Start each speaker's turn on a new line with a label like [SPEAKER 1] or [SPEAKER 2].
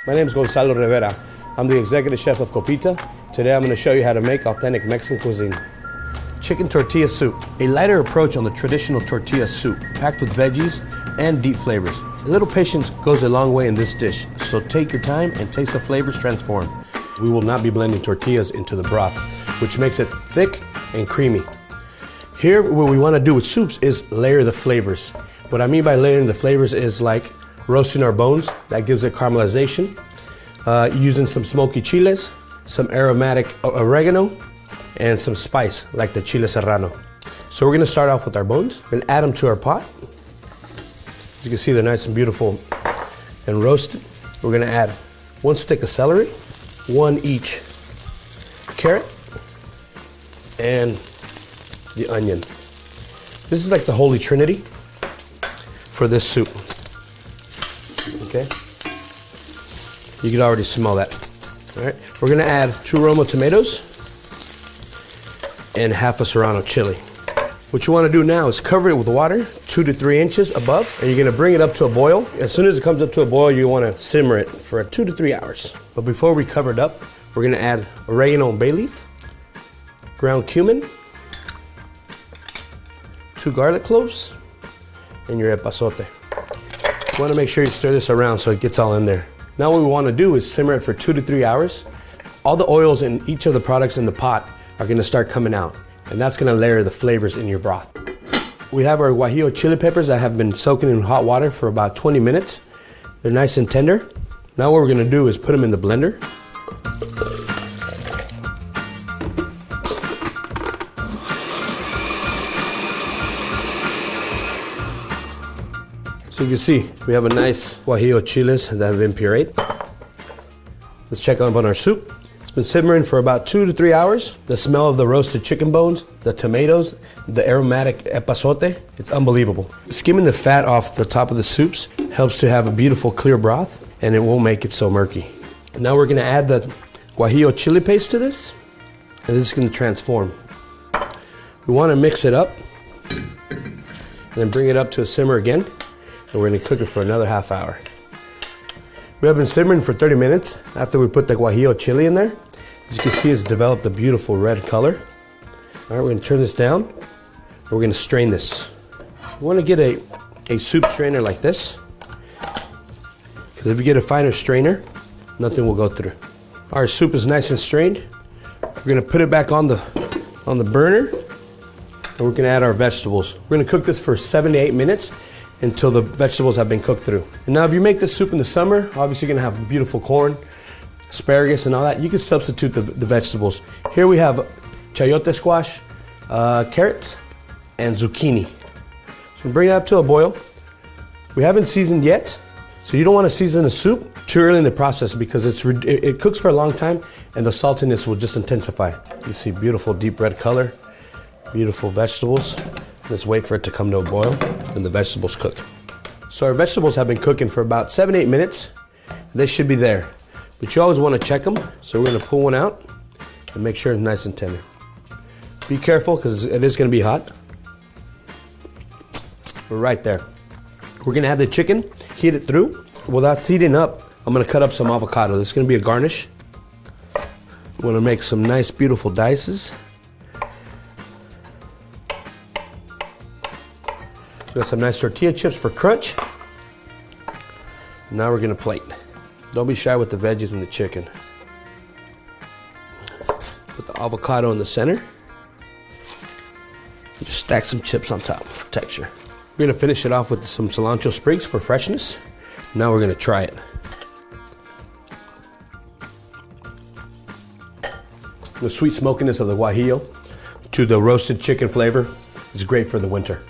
[SPEAKER 1] My name is Gonzalo Rivera. I'm the executive chef of Copita. Today I'm going to show you how to make authentic Mexican cuisine. Chicken tortilla soup, a lighter approach on the traditional tortilla soup, packed with veggies and deep flavors. A little patience goes a long way in this dish, so take your time and taste the flavors transform. We will not be blending tortillas into the broth, which makes it thick and creamy. Here, what we want to do with soups is layer the flavors. What I mean by layering the flavors is like roasting our bones, that gives it caramelization, using some smoky chiles, some aromatic oregano, and some spice like the chile serrano. So we're going to start off with our bones and add them to our pot. As you can see, they're nice and beautiful and roasted. We're going to add 1 stick of celery, 1 each carrot, and the onion. This is like the holy trinity for this soup. Okay? You can already smell that. All right, we're gonna add 2 Roma tomatoes and half a serrano chili. What you wanna do now is cover it with water 2 to 3 inches above, and you're gonna bring it up to a boil. As soon as it comes up to a boil, you wanna simmer it for 2 to 3 hours. But before we cover it up, we're gonna add oregano and bay leaf, ground cumin, 2 garlic cloves, and your epazote. You wanna make sure you stir this around so it gets all in there. Now what we wanna do is simmer it for 2 to 3 hours. All the oils in each of the products in the pot are gonna start coming out, and that's gonna layer the flavors in your broth. We have our guajillo chili peppers that have been soaking in hot water for about 20 minutes. They're nice and tender. Now what we're gonna do is put them in the blender. So you can see, we have a nice guajillo chiles that have been pureed. Let's check up on our soup. It's been simmering for about 2 to 3 hours. The smell of the roasted chicken bones, the tomatoes, the aromatic epazote, it's unbelievable. Skimming the fat off the top of the soups helps to have a beautiful clear broth, and it won't make it so murky. Now we're gonna add the guajillo chili paste to this, and this is gonna transform. We wanna mix it up, and then bring it up to a simmer again. And we're gonna cook it for another half hour. We have been simmering for 30 minutes after we put the guajillo chili in there. As you can see, it's developed a beautiful red color. All right, we're gonna turn this down, and we're gonna strain this. You wanna get a soup strainer like this, because if you get a finer strainer, nothing will go through. Our soup is nice and strained. We're gonna put it back on the burner, and we're gonna add our vegetables. We're gonna cook this for 7 to 8 minutes, until the vegetables have been cooked through. And now if you make this soup in the summer, obviously you're gonna have beautiful corn, asparagus and all that. You can substitute the vegetables. Here we have chayote squash, carrots, and zucchini. So bring it up to a boil. We haven't seasoned yet, so you don't wanna season the soup too early in the process because it cooks for a long time and the saltiness will just intensify. You see beautiful deep red color, beautiful vegetables. Let's wait for it to come to a boil and the vegetables cook. So our vegetables have been cooking for about 7 to 8 minutes. They should be there, but you always want to check them. So we're going to pull one out and make sure it's nice and tender. Be careful because it is going to be hot. We're right there. We're going to add the chicken, heat it through. While that's heating up, I'm going to cut up some avocado. This is going to be a garnish. I'm going to make some nice beautiful dices. Got some nice tortilla chips for crunch. Now we're gonna plate. Don't be shy with the veggies and the chicken. Put the avocado in the center. Just stack some chips on top for texture. We're gonna finish it off with some cilantro sprigs for freshness. Now we're gonna try it. The sweet smokiness of the guajillo to the roasted chicken flavor is great for the winter.